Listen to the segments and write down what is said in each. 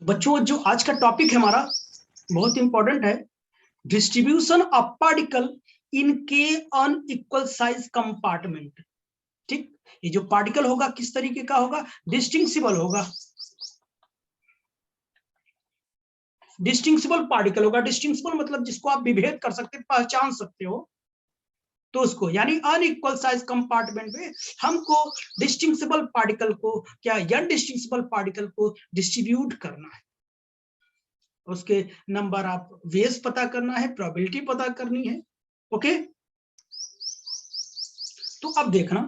बच्चों जो आज का टॉपिक है हमारा बहुत इंपॉर्टेंट है, डिस्ट्रीब्यूशन ऑफ पार्टिकल इन के अनइक्वल साइज कंपार्टमेंट। ठीक, ये जो पार्टिकल होगा किस तरीके का होगा? डिस्टिंग्विबल होगा, डिस्टिंग्विबल पार्टिकल होगा। डिस्टिंग्विबल मतलब जिसको आप विभेद कर सकते, पहचान सकते हो, तो उसको यानी अनइक्वल साइज कंपार्टमेंट में हमको डिस्टिंग्विबल पार्टिकल को क्या अनडिस्टिंग्विबल पार्टिकल को डिस्ट्रीब्यूट करना है। उसके नंबर आप वेज पता करना है, प्रोबेबिलिटी पता करनी है। ओके, तो अब देखना,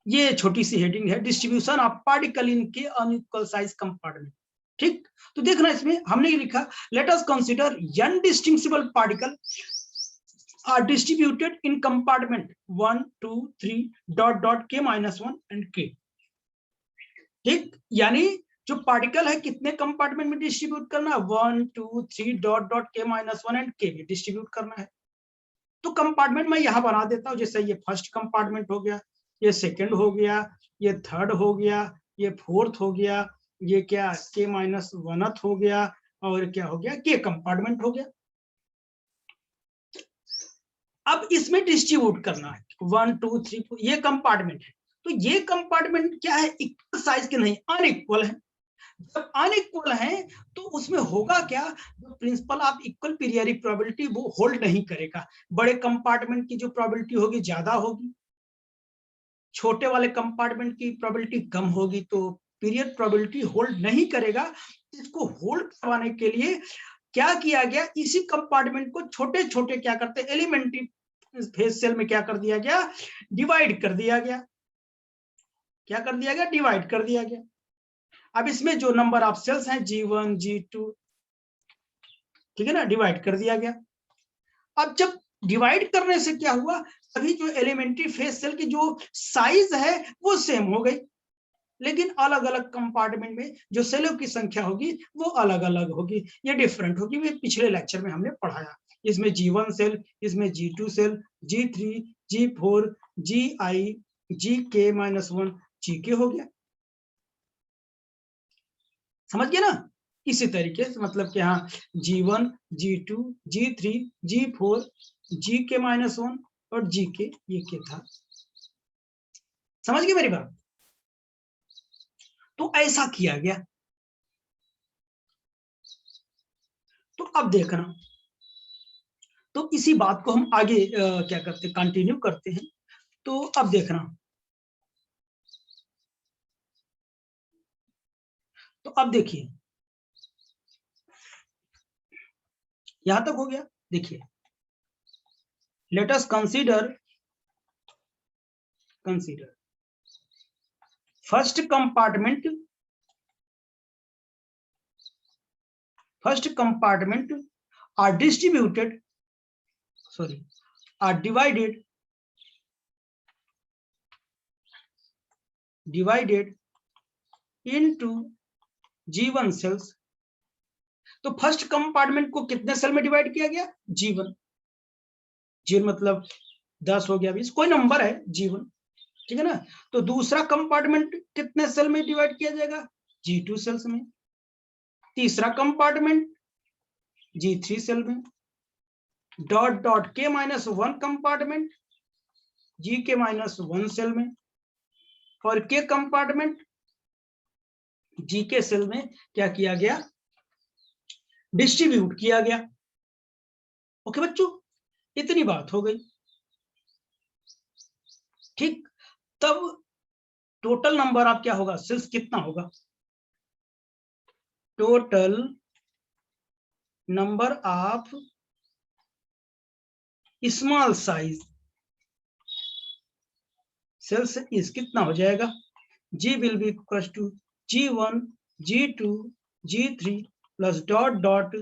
ये छोटी सी हेडिंग है, डिस्ट्रीब्यूशन ऑफ पार्टिकल इन के अनइक्वल साइज कंपार्टमेंट। ठीक, तो देखना इसमें हमने ये लिखा, let us consider indistinguishable particle are distributed in compartment 1 2 3 dot dot k -1 and k। ठीक, यानी जो पार्टिकल है कितने कंपार्टमेंट में डिस्ट्रीब्यूट करना है? 1 2 3 dot dot k -1 and k में डिस्ट्रीब्यूट करना है। तो कंपार्टमेंट मैं यहां बना देता हूं, जैसे ये फर्स्ट कंपार्टमेंट हो गया, ये सेकंड हो गया, ये थर्ड हो गया, ये फोर्थ हो गया, ये क्या k -1 हो गया, और क्या हो गया k कंपार्टमेंट हो गया। अब इसमें डिस्ट्रीब्यूट करना है 1 2 3 4, ये कंपार्टमेंट है। तो ये कंपार्टमेंट क्या है? इक्वल साइज के नहीं, अनइक्वल है। जब अनइक्वल है तो उसमें होगा क्या? जो principle of equal periodic probability वो होल्ड नहीं करेगा। बड़े कंपार्टमेंट की जो प्रोबेबिलिटी होगी ज्यादा होगी, छोटे वाले कंपार्टमेंट की प्रोबेबिलिटी कम होगी, तो पीरियड प्रोबेबिलिटी होल्ड नहीं करेगा। इसको होल्ड करवाने के लिए क्या किया गया? इसी कंपार्टमेंट को छोटे छोटे क्या करते, एलिमेंट्री फेज सेल में क्या कर दिया गया? डिवाइड कर दिया गया। क्या कर दिया गया? डिवाइड कर दिया गया। अब इसमें जो नंबर ऑफ सेल्स हैं G1 G2, ठीक है ना, डिवाइड कर दिया गया। अब जब डिवाइड करने से क्या हुआ? अभी जो एलिमेंट्री फेज सेल की जो साइज है वो सेम हो गई, लेकिन अलग अलग कंपार्टमेंट में जो सेलों की संख्या होगी वो अलग अलग होगी, ये डिफरेंट होगी। ये पिछले लेक्चर में हमने पढ़ाया। इसमें G1 सेल, इसमें G2 cell, G3 G4 GI GK -1 GK हो गया। समझ गए ना? इसी तरीके से मतलब कि हाँ, G1 G2 G3 G4 GK -1 और GK ये के था। समझ गए मेरी बात? तो ऐसा किया गया। तो अब देखना, तो इसी बात को हम आगे क्या करते, कंटिन्यू करते हैं। तो अब देखना, तो अब देखिए यहां तक हो गया। देखिए, let us consider first compartment are distributed, are divided into G1 cells. तो फर्स्ट कंपार्टमेंट को कितने सेल में डिवाइड किया गया? G1। G मतलब 10 हो गया, 20, कोई नंबर है G1, ठीक है ना। तो दूसरा कंपार्टमेंट कितने सेल में डिवाइड किया जाएगा? G2 सेल्स में। तीसरा कंपार्टमेंट G3 सेल में। Dot dot k -1 compartment GK -1 cell में, और k कंपार्टमेंट GK सेल में क्या किया गया? डिस्ट्रीब्यूट किया गया। ओके बच्चों, इतनी बात हो गई। ठीक, तब टोटल नंबर ऑफ क्या होगा? सेल्स कितना होगा? Total number of small size cells is कितना हो जाएगा? G will be equals to G1 G2 G3 plus dot dot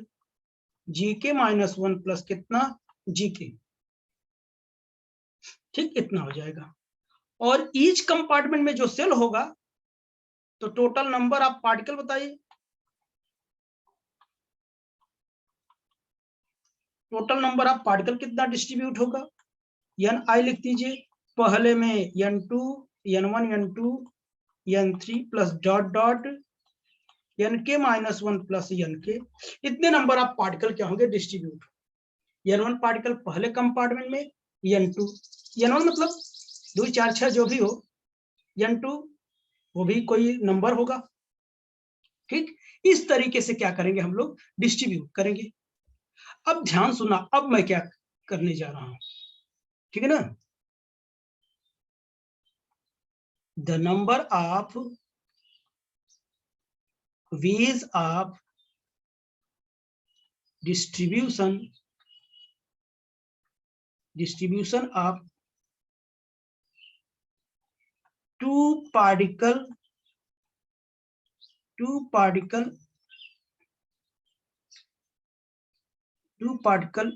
GK -1 plus कितना? GK। ठीक, इतना हो जाएगा। और ईच कंपार्टमेंट में जो सेल होगा, तो टोटल नंबर ऑफ पार्टिकल बताइए। टोटल नंबर ऑफ पार्टिकल कितना डिस्ट्रीब्यूट होगा? Ni लिख दीजिए, पहले में N2 N1 N2 N3 plus dot dot nk minus 1 plus nk, इतने नंबर ऑफ पार्टिकल क्या होंगे, डिस्ट्रीब्यूट। n1 पार्टिकल पहले कंपार्टमेंट में, n2, n1 मतलब 2 4 6 जो भी हो, n2 वो भी कोई नंबर होगा, ठीक। इस तरीके से क्या करेंगे हम लोग, डिस्ट्रीब्यूट करेंगे। अब ध्यान सुनना, अब मैं क्या करने जा रहा हूं, ठीक है ना। The number of ways of distribution of two particle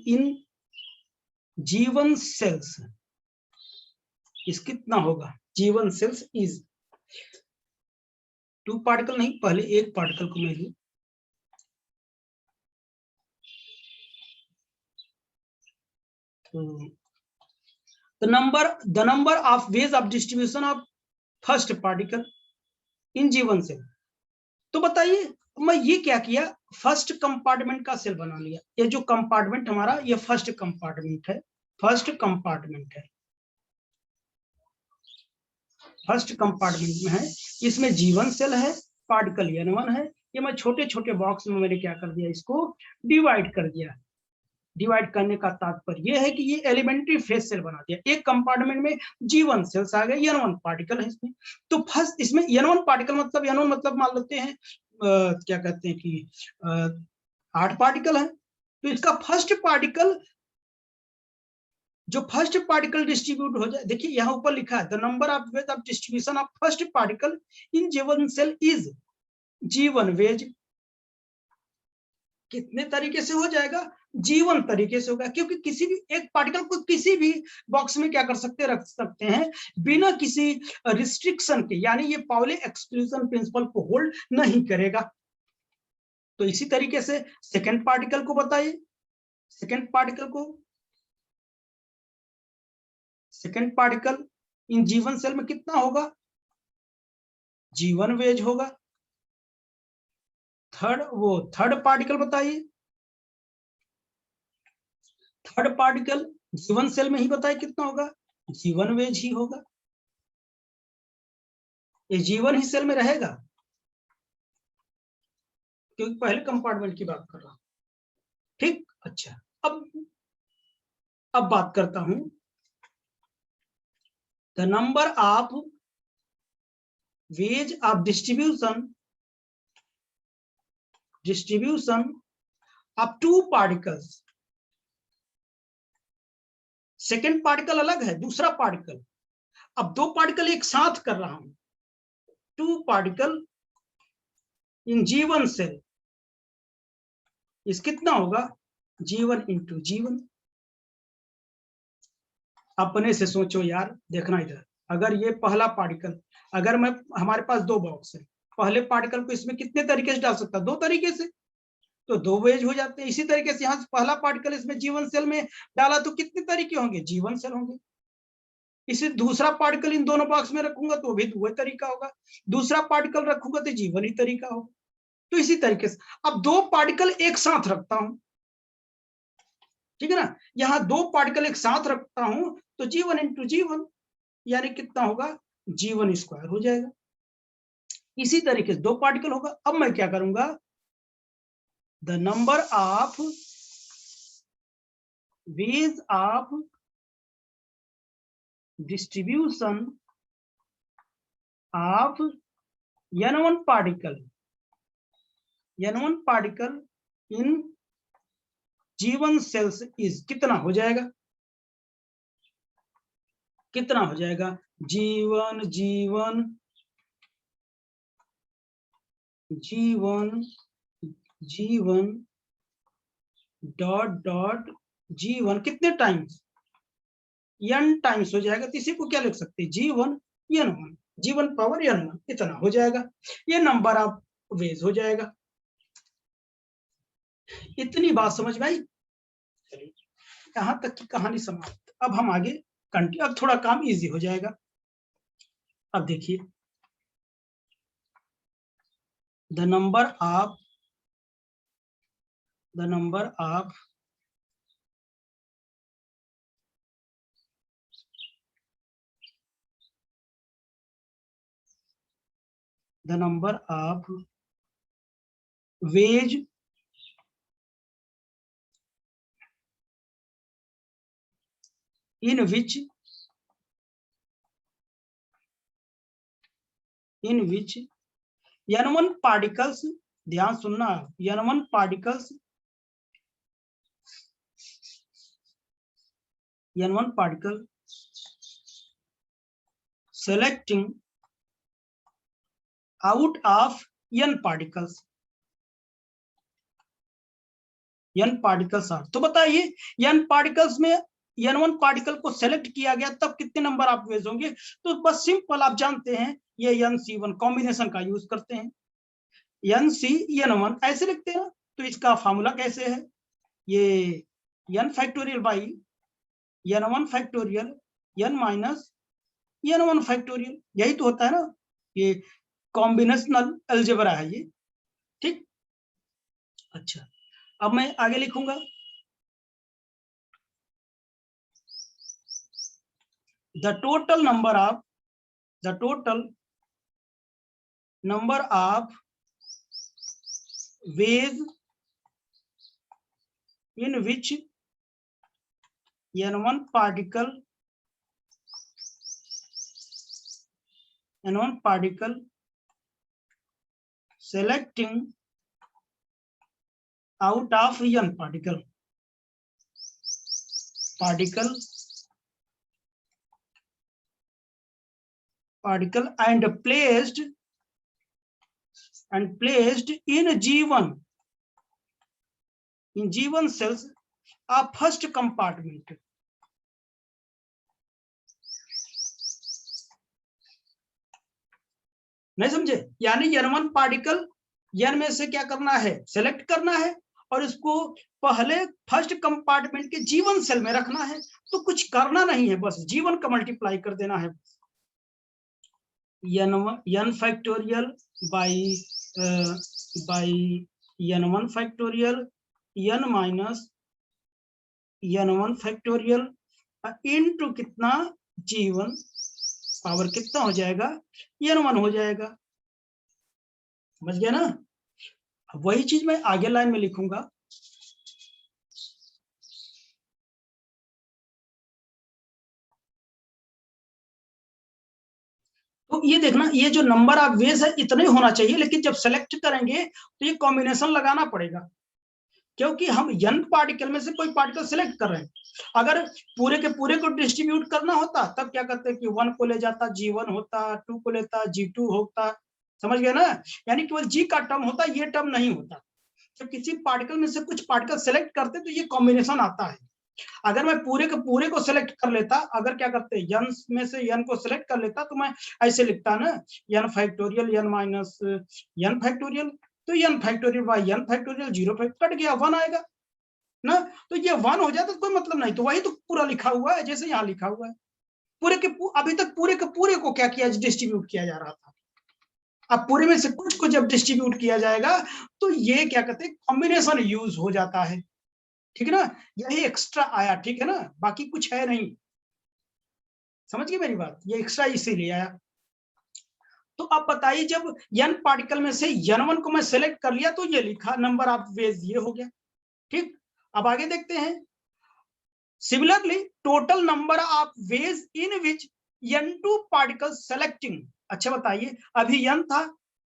in G1 cells इस कितना होगा, G1 cells is 2 पार्टिकल नहीं, पहले एक पार्टिकल को मैं लूं, the number of ways of distribution of first particle in G1 cell। तो बताइए मैं ये क्या किया, फर्स्ट कंपार्टमेंट का सेल बना लिया। ये जो कंपार्टमेंट हमारा, ये फर्स्ट कंपार्टमेंट है, फर्स्ट कंपार्टमेंट में है, इसमें G1 सेल है, पार्टिकल N1 है। ये मैं छोटे छोटे बॉक्स में मैंने क्या कर दिया, इसको डिवाइड कर दिया। डिवाइड करने का तात्पर्य यह है कि ये एलिमेंट्री फेज सेल बना दिया। एक कंपार्टमेंट में G1 सेल्स आ गए, N1 पार्टिकल है इसमें। तो फर्स्ट इसमें N1 पार्टिकल मतलब, N1 मतलब मान लेते हैं क्या कहते हैं कि 8 पार्टिकल है। तो इसका फर्स्ट पार्टिकल, जो फर्स्ट पार्टिकल डिस्ट्रीब्यूट हो जाए, देखिए यहाँ ऊपर लिखा है the number of ways of distribution of first particle in G1 cell is G1 ways. कितने तरीके से हो जाएगा, G1 तरीके से होगा, क्योंकि किसी भी एक पार्टिकल को किसी भी बॉक्स में क्या कर सकते हैं, रख सकते हैं बिना किसी रिस्ट्रिक्शन के, यानी ये पाउली एक्सक्लूजन प्रिंसिपल को होल्ड नहीं करेगा। तो इसी तरीके से सेकंड पार्टिकल को बताइए, second particle in G1 cell में कितना होगा, G1 वेज होगा। थर्ड पार्टिकल बताइए, थर्ड पार्टिकल G1 सेल में ही बताइए कितना होगा, G1 वेज ही होगा। ये G1 ही सेल में रहेगा, क्योंकि पहले कंपार्टमेंट की बात कर रहा हूं, ठीक। अच्छा, अब बात करता हूं, the number of ways of distribution of 2 particles. Second particle अलग है, दूसरा पार्टिकल, अब 2 पार्टिकल एक साथ कर रहा हूं, 2 पार्टिकल इन G1 सेल इस कितना होगा, G1 इंटू G1। अपने से सोचो यार, देखना इधर, अगर ये पहला पार्टिकल, अगर मैं, हमारे पास 2 बॉक्स है, पहले पार्टिकल को इसमें कितने तरीके से डाल सकता, 2 तरीके से, तो 2 वेज हो जाते हैं। इसी तरीके से यहाँ से पहला पार्टिकल इसमें G1 सेल में डाला तो कितने तरीके होंगे, G1 सेल होंगे। इसी दूसरा पार्टिकल इन दोनों बॉक्स में रखूंगा तो भी 2 तरीका होगा, दूसरा पार्टिकल रखूंगा तो G1 ही तरीका होगा। तो इसी तरीके से अब 2 पार्टिकल एक साथ रखता हूं, ठीक है ना, यहाँ 2 पार्टिकल एक साथ रखता हूं तो G1 इंटू G1 यानी कितना होगा, G1 स्क्वायर हो जाएगा। इसी तरीके से 2 पार्टिकल होगा। अब मैं क्या करूंगा, the number of ways of distribution of N1 particle in G1 cells is कितना हो जाएगा, कितना हो जाएगा, G1 डॉट G1 कितने टाइम्स, n टाइम्स हो जाएगा। तो इसी को क्या लिख सकते हैं, G1 N1, G1 power N1 इतना हो जाएगा, ये नंबर ऑफ वेज हो जाएगा। इतनी बात समझ में आई, यहां तक की कहानी समाप्त। अब हम आगे कंटिन्यू, अब थोड़ा काम इजी हो जाएगा। अब देखिए, the number of ways in which n1 particles, ध्यान सुनना, n1 particles selecting out of n particles are, तो बताइए n पार्टिकल्स में n1 पार्टिकल को सेलेक्ट किया गया तब कितने नंबर ऑफ वेज होंगे? तो बस सिंपल, आप जानते हैं ये nc1 कॉम्बिनेशन का यूज करते हैं, nc n1 ऐसे लिखते हैं। तो इसका फॉर्मूला कैसे है? ये n factorial by n1 factorial n minus n1 factorial, यही तो होता है ना, ये कॉम्बिनेशनल अलजेब्रा है ये, ठीक। अच्छा, अब मैं आगे लिखूंगा, the total number of ways in which n1 particle selecting out of n particle and placed in G1 cells of first compartment। नहीं समझे? यानी n1 पार्टिकल n में से क्या करना है? सेलेक्ट करना है और इसको पहले फर्स्ट कंपार्टमेंट के G1 सेल में रखना है। तो कुछ करना नहीं है, बस G1 का मल्टीप्लाई कर देना है, n factorial by n1 factorial n minus n1 factorial into कितना? G1 पावर कितना हो जाएगा? n1 हो जाएगा। समझ गया ना? वही चीज मैं आगे लाइन में लिखूंगा, तो ये देखना, ये जो नंबर ऑफ वेज है इतने होना चाहिए, लेकिन जब सेलेक्ट करेंगे तो ये कॉम्बिनेशन लगाना पड़ेगा, क्योंकि हम n पार्टिकल में से कोई पार्टिकल सेलेक्ट कर रहे हैं। अगर पूरे के पूरे को डिस्ट्रीब्यूट करना होता तब क्या करते कि 1 को ले जाता G1 होता, 2 को लेता G2 होता। समझ गया ना? यानी केवल G का टर्म होता, ये टर्म नहीं होता। जब किसी पार्टिकल में से कुछ पार्टिकल सेलेक्ट करते तो ये कॉम्बिनेशन आता है। अगर मैं पूरे के पूरे को सेलेक्ट कर लेता, अगर क्या करते n में से n को सेलेक्ट कर लेता तो मैं ऐसे लिखता ना, n factorial n minus n factorial, तो n factorial by n factorial 0 cut गया, 1 आएगा ना। तो ये 1 हो जाता तो कोई मतलब नहीं, तो वही तो पूरा लिखा हुआ है जैसे यहाँ लिखा हुआ है। पूरे के अभी तक पूरे के पूरे को क्या किया? डिस्ट्रीब्यूट किया जा रहा था। अब पूरे में से कुछ को जब डिस्ट्रीब्यूट किया जाएगा तो ये क्या कहते हैं? कॉम्बिनेशन यूज हो जाता है, ठीक है ना? यही एक्स्ट्रा आया, ठीक है ना? बाकी कुछ है नहीं। समझ गए मेरी बात? ये एक्स्ट्रा इसीलिए आया। तो अब बताइए, जब n पार्टिकल में से n1 को मैं सेलेक्ट कर लिया तो ये लिखा नंबर ऑफ वेज, ये हो गया, ठीक। अब आगे देखते हैं, similarly total number of ways in which n2 particle selecting. अच्छा बताइए, अभी n था,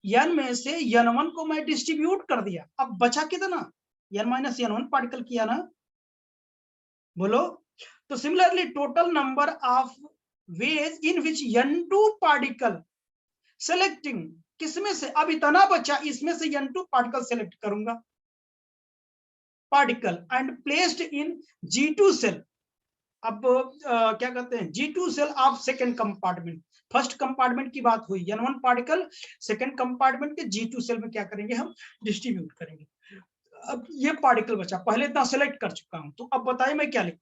n में से n1 को मैं डिस्ट्रीब्यूट कर दिया, अब बचा कितना? n माइनस n1 पार्टिकल किया ना, बोलो। तो similarly total number of ways in which n2 particle selecting, किसमें से? अब इतना बचा, इसमें से n2 पार्टिकल सेलेक्ट करूंगा, particle and placed in G2 cell. अब क्या कहते हैं? G2 cell of second compartment. First compartment की बात हुई, n1 पार्टिकल सेकेंड कंपार्टमेंट के G2 सेल में क्या करेंगे? हम डिस्ट्रीब्यूट करेंगे। अब ये पार्टिकल बचा, पहले इतना सेलेक्ट कर चुका हूं, तो अब बताइए मैं क्या लिखूं?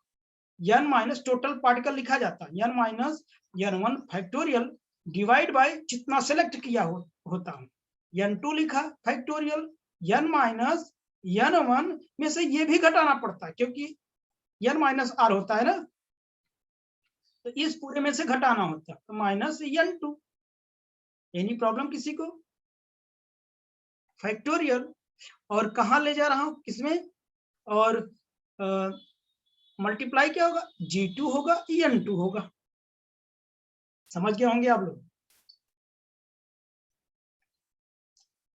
n माइनस टोटल पार्टिकल लिखा जाता है n minus n1 factorial divide by जितना सेलेक्ट किया होता हूं, n2 लिखा फैक्टोरियल, n माइनस n1 में से ये भी घटाना पड़ता है क्योंकि n माइनस r होता है ना, तो इस पूरे में से घटाना होता है, तो माइनस n2। एनी प्रॉब्लम किसी को? फैक्टोरियल, और कहां ले जा रहा हूं, किसमें, और मल्टीप्लाई क्या होगा, G2 होगा, n2 होगा। समझ गए होंगे आप लोग?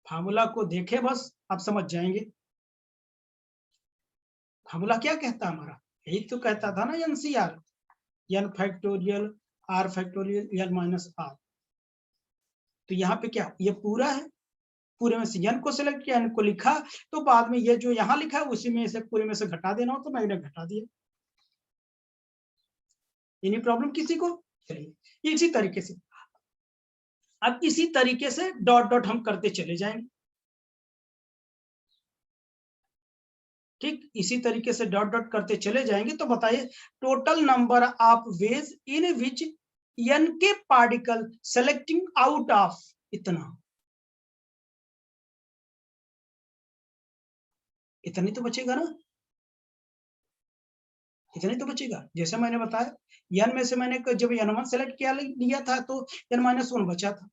फार्मूला को देखे बस, आप समझ जाएंगे। फार्मूला क्या कहता है हमारा, यही तो कहता था ना NCR, n factorial r factorial n minus r। तो यहाँ पे क्या, ये पूरा है, पूरे में से n को सिलेक्ट किया, n को लिखा, तो बाद में ये जो यहाँ लिखा है उसी में से पूरे में से घटा देना हो, तो मैंने घटा दिया। एनी प्रॉब्लम किसी को? चलिए इसी तरीके से, अब इसी तरीके से डॉट डॉट हम करते चले जाएंगे। ठीक, इसी तरीके से डॉट डॉट करते चले जाएंगे। तो बताइए, total number of ways in which n के पार्टिकल सेलेक्टिंग आउट ऑफ इतना, इतनी तो बचेगा ना, इतनी तो बचेगा। जैसे मैंने बताया, n में से मैंने जब n1 सेलेक्ट किया लिया था तो n-1 बचा था।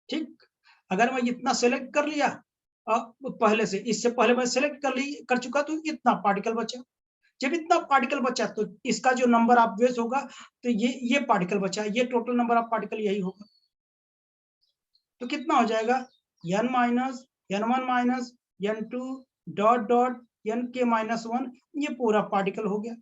ठीक, अगर मैं इतना सेलेक्ट कर लिया पहले से, इससे पहले मैं सेलेक्ट कर चुका, तो इतना पार्टिकल बचा। जब इतना पार्टिकल बचा तो इसका जो नंबर ऑफ वेज होगा, तो ये पार्टिकल बचा, ये टोटल नंबर ऑफ पार्टिकल यही होगा। तो कितना हो जाएगा, n minus n1 minus n2 dot dot n k-1, ये पूरा पार्टिकल हो गया।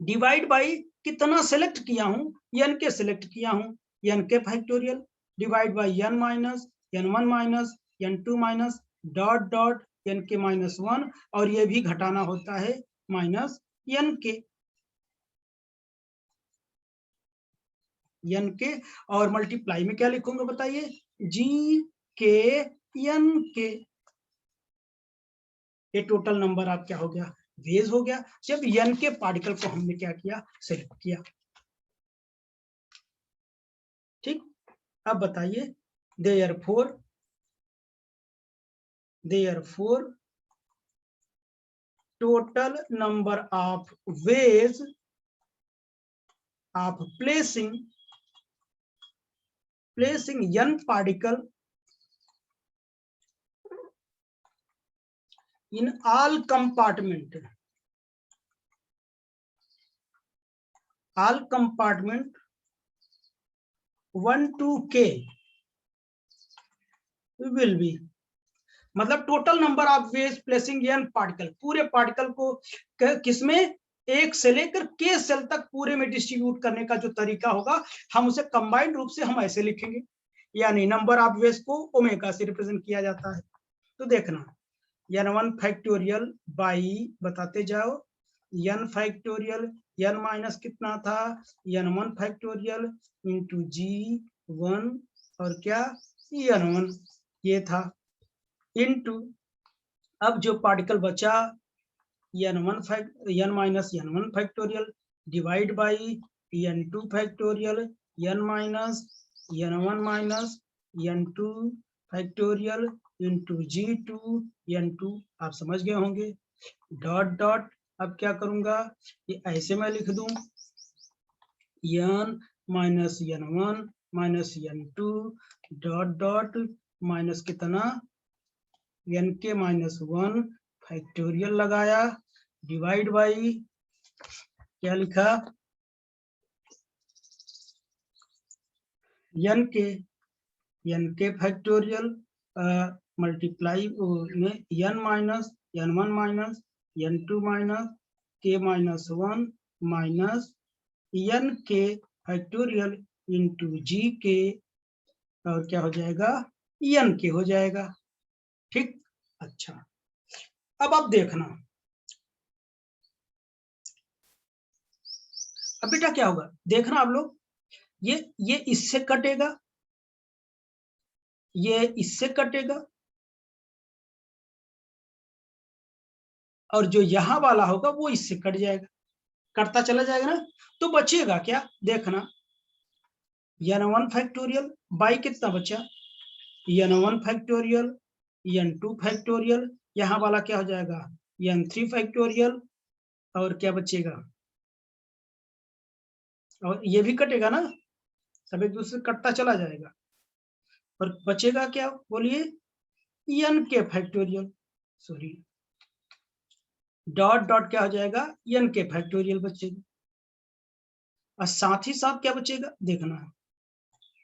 डिवाइड बाई कितना सेलेक्ट किया हूं, n के सेलेक्ट किया हूं, n के factorial, divide by n minus n1 minus n2 minus dot dot n k-1, और ये भी घटाना होता है माइनस n के, और मल्टीप्लाई में क्या लिखूंगा बताइए, G-K-N-K। ये टोटल नंबर आप क्या हो गया, वेज हो गया, जब n के पार्टिकल को हमने क्या किया, सेलेक्ट किया। ठीक, अब बताइए, therefore total number of ways of placing n particle in all compartment 1 to k will be, मतलब total number of veg placing n particle, पूरे पार्टिकल को किसमें, एक से लेकर k सेल तक पूरे में डिस्ट्रीब्यूट करने का जो तरीका होगा, हम उसे कंबाइंड रूप से हम ऐसे लिखेंगे, यानी नंबर ऑफ वेज को ओमेगा से रिप्रेजेंट किया जाता है। तो देखना, n1 फैक्टोरियल बाई, बताते जाओ, n फैक्टोरियल, n माइनस कितना था, n1 फैक्टोरियल इंटू G1, और क्या, n1 ये था, इनटू, अब जो पार्टिकल बचा n minus n1 factorial, divide by n2 factorial, n minus n1 minus n2 factorial into G2 n2। आप समझ गए होंगे। डॉट डॉट, अब क्या करूंगा, ये ऐसे मैं लिख दूं, n minus n1 minus n2 dot dot minus कितना, n k-1 फैक्टोरियल लगाया, डिवाइड बाई क्या लिखा, n k फैक्टोरियल मल्टीप्लाई में n minus n1 minus n2 minus k-1 minus n k factorial into G k, और क्या हो जाएगा, n k हो जाएगा। ठीक, अच्छा, अब आप देखना, अब बेटा क्या होगा, देखना आप लोग, ये इससे कटेगा, ये इससे कटेगा, और जो यहां वाला होगा वो इससे कट जाएगा। कटता चला जाएगा ना, तो बचेगा क्या देखना, n1 फैक्टोरियल बाई कितना बचा, n1 फैक्टोरियल, n2 फैक्टोरियल, यहाँ वाला क्या हो जाएगा n3 फैक्टोरियल, और क्या बचेगा, और ये भी कटेगा ना, सब एक दूसरे कटता चला जाएगा, और बचेगा क्या बोलिए, n के फैक्टोरियल, सॉरी डॉट डॉट क्या हो जाएगा, n के फैक्टोरियल बचेगा, और साथ ही साथ क्या बचेगा देखना,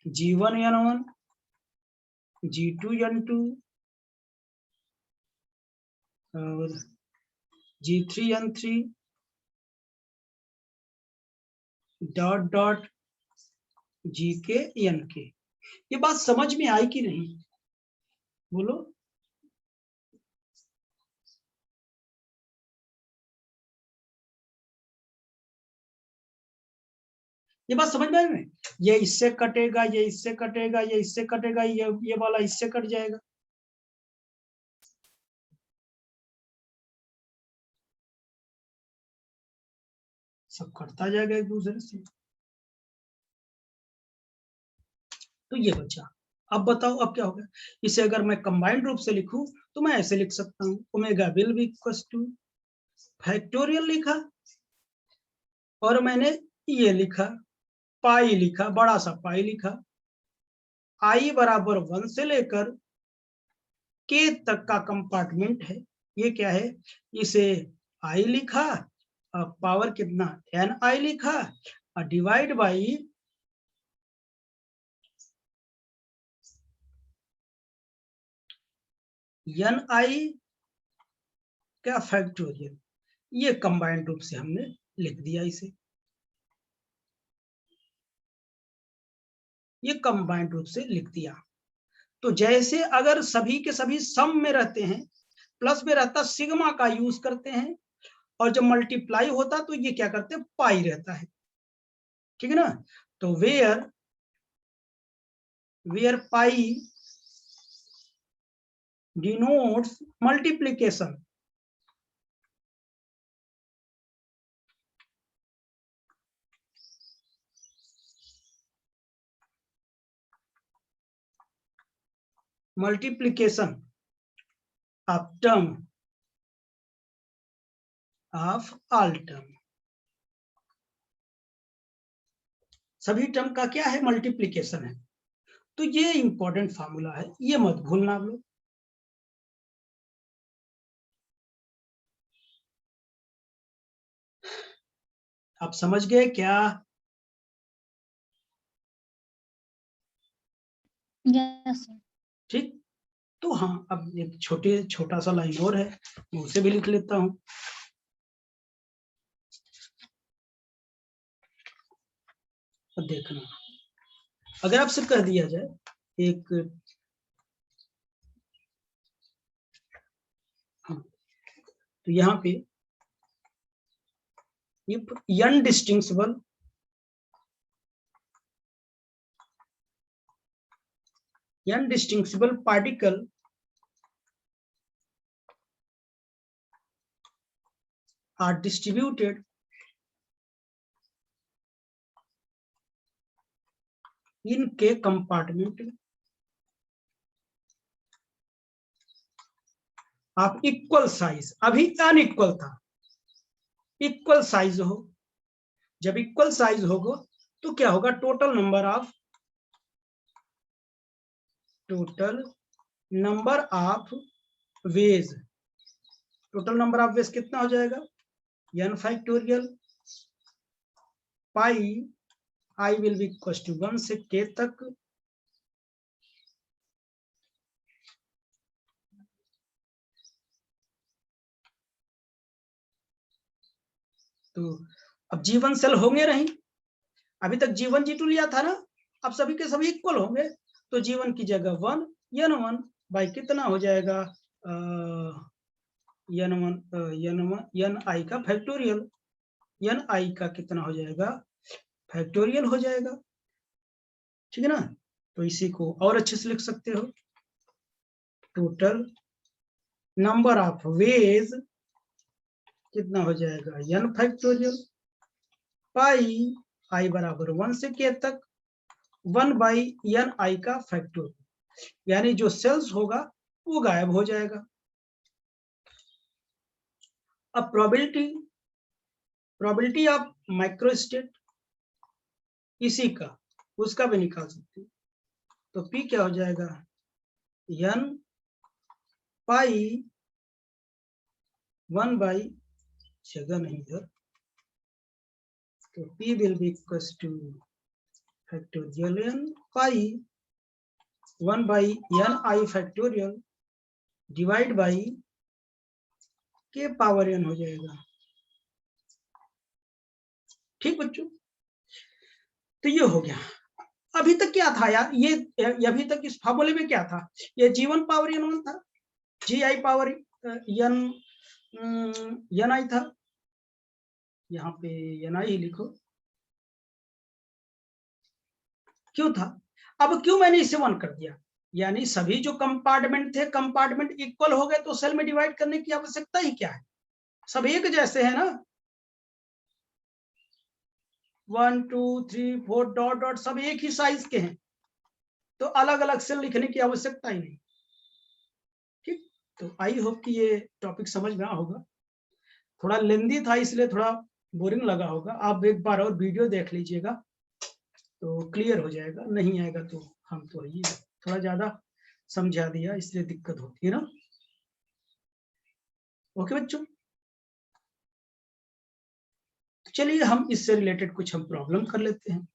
g1 n1, g2 n2, और g3 n3, dot dot G के एन के। ये बात समझ में आई कि नहीं, बोलो। ये बात समझ में आई, ये इससे कटेगा, ये इससे कटेगा, ये इससे कटेगा, ये वाला इससे कट जाएगा, सब कटता जाएगा एक दूसरे से, तो ये बचा। अब बताओ अब क्या होगा, इसे अगर मैं कंबाइंड रूप से लिखूं तो मैं ऐसे लिख सकता हूं, omega will be equals two factorial लिखा, और मैंने ये लिखा पाई लिखा, बड़ा सा पाई लिखा, आई बराबर 1 से लेकर के तक का कंपार्टमेंट है, ये क्या है, इसे आई लिखा, पावर कितना एन आई लिखा, डिवाइड बाई एन आई का फैक्टोरियल, ये कंबाइंड रूप से हमने लिख दिया इसे, ये कंबाइंड रूप से लिख दिया। तो जैसे अगर सभी के सभी सम में रहते हैं, प्लस में रहता सिग्मा का यूज करते हैं, और जब मल्टीप्लाई होता तो ये क्या करते हैं पाई रहता है, ठीक है ना। तो where pi denotes multiplication, multiplication of term of all term, सभी टर्म का क्या है मल्टीप्लीकेशन है, तो ये इंपॉर्टेंट फार्मूला है, ये मत भूलना आप लोग। आप समझ गए क्या? Yes sir. ठीक, तो हाँ अब एक छोटा सा लाइन और है, मैं उसे भी लिख लेता हूं। अब देखना, अगर आपसे कह दिया जाए एक, हाँ, तो यहाँ पे indistinguishable particle are distributed in K compartment of equal size, अभी अनइक्वल था, इक्वल साइज हो, जब इक्वल साइज होगा तो क्या होगा, total number of ways, total number of ways कितना हो जाएगा, n factorial pi I will be equal to 1 से k तक, तो अब G1 सेल होंगे नहीं, अभी तक G1 G2 लिया था ना, अब सभी के सभी इक्वल होंगे, तो G1 की जगह 1 n1 बाई कितना हो जाएगा, n आई का फैक्टोरियल, n आई का कितना हो जाएगा फैक्टोरियल हो जाएगा, ठीक है ना। तो इसी को और अच्छे से लिख सकते हो, टोटल नंबर ऑफ वेज कितना हो जाएगा n फैक्टोरियल पाई आई बराबर 1 से k तक 1/n i का फैक्टोरियल, यानी जो सेल्स होगा वो गायब हो जाएगा। अब प्रोबेबिलिटी ऑफ माइक्रोस्टेट इसी का उसका भी निकाल सकते हैं। तो P क्या हो जाएगा, n पाई 1/, जगह नहीं इधर, तो P will be equals to factorial n pi 1/n i factorial divide by k power n हो जाएगा। ठीक बच्चों, तो ये हो गया। अभी तक क्या था यार, ये अभी तक इस फार्मूले में क्या था, ये g1 पावर n1 था, gi पावर n i था, यहाँ पे n i ही लिखो, क्यों था, अब क्यों मैंने इसे 1 कर दिया, यानी सभी जो कंपार्टमेंट थे कंपार्टमेंट इक्वल हो गए तो सेल में डिवाइड करने की आवश्यकता ही क्या है, सब एक जैसे है ना, 1 2 3 4 डॉट डॉट सब एक ही साइज के हैं, तो अलग अलग सेल लिखने की आवश्यकता ही नहीं। ठीक, तो आई होप कि ये टॉपिक समझ में आया होगा, थोड़ा लेंदी था इसलिए थोड़ा बोरिंग लगा होगा, आप एक बार और वीडियो देख लीजिएगा तो क्लियर हो जाएगा, नहीं आएगा तो हम तो ये थोड़ा ज्यादा समझा दिया इसलिए दिक्कत होती है ना। ओके बच्चों, चलिए हम इससे रिलेटेड कुछ हम प्रॉब्लम कर लेते हैं।